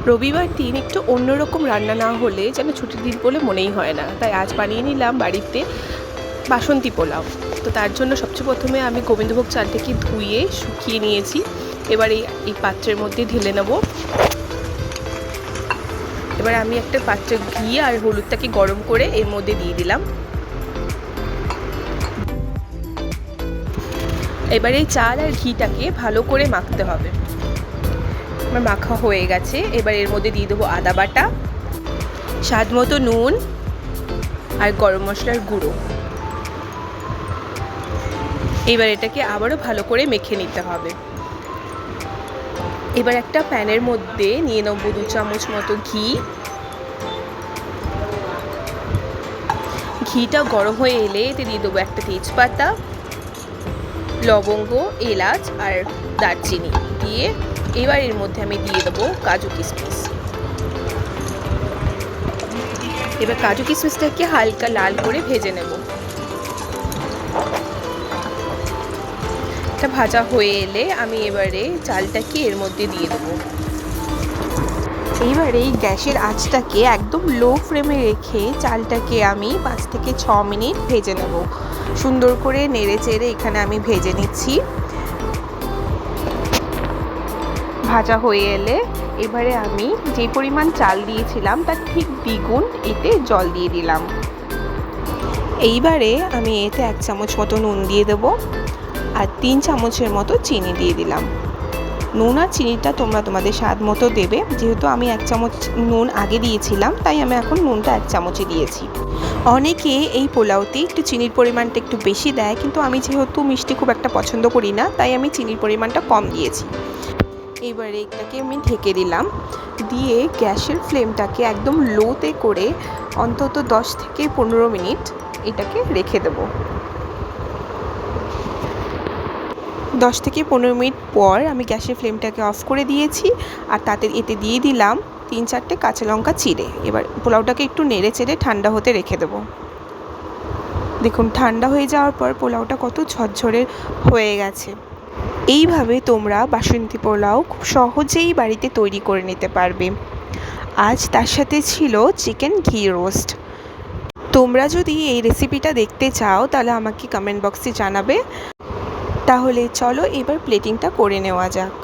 রবিবার দিন একটু অন্যরকম রান্না না হলে যেন ছুটির দিন বলে মনেই হয় না। তাই আজ বানিয়ে নিলাম বাড়িতে বাসন্তী পোলাও। তো তার জন্য সবচেয়ে প্রথমে আমি গোবিন্দভোগ চালটাকে ধুয়ে শুকিয়ে নিয়েছি। এবার এই পাত্রের মধ্যে ঢেলে নেব। এবার আমি একটা পাত্রে ঘি আর হলুদটাকে গরম করে এর মধ্যে দিয়ে দিলাম। এবার এই চাল আর ঘিটাকে ভালো করে মাখতে হবে। আমার মাখা হয়ে গেছে। এবার এর মধ্যে দিয়ে দেবো আদা বাটা, স্বাদ মতো নুন আর গরম মশলার গুঁড়ো। এবার এটাকে আবারও ভালো করে মেখে নিতে হবে। এবার একটা প্যানের মধ্যে নিয়ে নেব 2 চামচ মতো ঘি। ঘিটা গরম হয়ে এলে এতে দিয়ে দেবো একটা তেজপাতা, লবঙ্গ, এলাচ আর দারচিনি দিয়ে এবার এর মধ্যে আমি দিয়ে দেবো কাজু কিশমিশ। এবার কাজু কিশমিশটাকে হালকা লাল করে ভেজে নেব। এটা ভাজা হয়ে এলে আমি এবারে চালটাকে এর মধ্যে দিয়ে দেবো। এইবারে এই গ্যাসের আঁচটাকে একদম লো ফ্লেমে রেখে চালটাকে আমি 5 থেকে 6 মিনিট ভেজে নেব। সুন্দর করে নেড়ে চেড়ে এখানে আমি ভেজে নিচ্ছি। ভাজা হয়ে এলে এবারে আমি যে পরিমাণ চাল দিয়েছিলাম তার ঠিক দ্বিগুণ এতে জল দিয়ে দিলাম। এইবারে আমি এতে 1 চামচ মতো নুন দিয়ে দেবো আর 3 চামচের মতো চিনি দিয়ে দিলাম। নুন আর চিনিটা তোমরা তোমাদের স্বাদ মতো দেবে। যেহেতু আমি 1 চামচ নুন আগে দিয়েছিলাম তাই আমি এখন নুনটা 1 চামচই দিয়েছি। অনেকে এই পোলাওতে একটু চিনির পরিমাণটা একটু বেশি দেয়, কিন্তু আমি যেহেতু মিষ্টি খুব একটা পছন্দ করি না তাই আমি চিনির পরিমাণটা কম দিয়েছি। এবারে এটাকে আমি ঢেকে দিলাম, দিয়ে গ্যাসের ফ্লেমটাকে একদম লোতে করে অন্তত 10 থেকে 15 মিনিট এটাকে রেখে দেবো। 10 থেকে 15 মিনিট পর আমি গ্যাসের ফ্লেমটাকে অফ করে দিয়েছি আর তাতে এতে দিয়ে দিলাম 3-4টে কাঁচা লঙ্কা চিড়ে। এবার পোলাওটাকে একটু নেড়ে চেড়ে ঠান্ডা হতে রেখে দেবো। দেখুন ঠান্ডা হয়ে যাওয়ার পর পোলাওটা কত ঝরঝরে হয়ে গেছে। এইভাবে তোমরা বাসন্তী পোলাও খুব সহজেই বাড়িতে তৈরি করে নিতে পারবে। আজ তার সাথে ছিল চিকেন ঘি রোস্ট। তোমরা যদি এই রেসিপিটা দেখতে চাও তাহলে আমাকে কমেন্ট বক্সে জানাবে। তাহলে চলো এবার প্লেটিংটা করে নেওয়া যাক।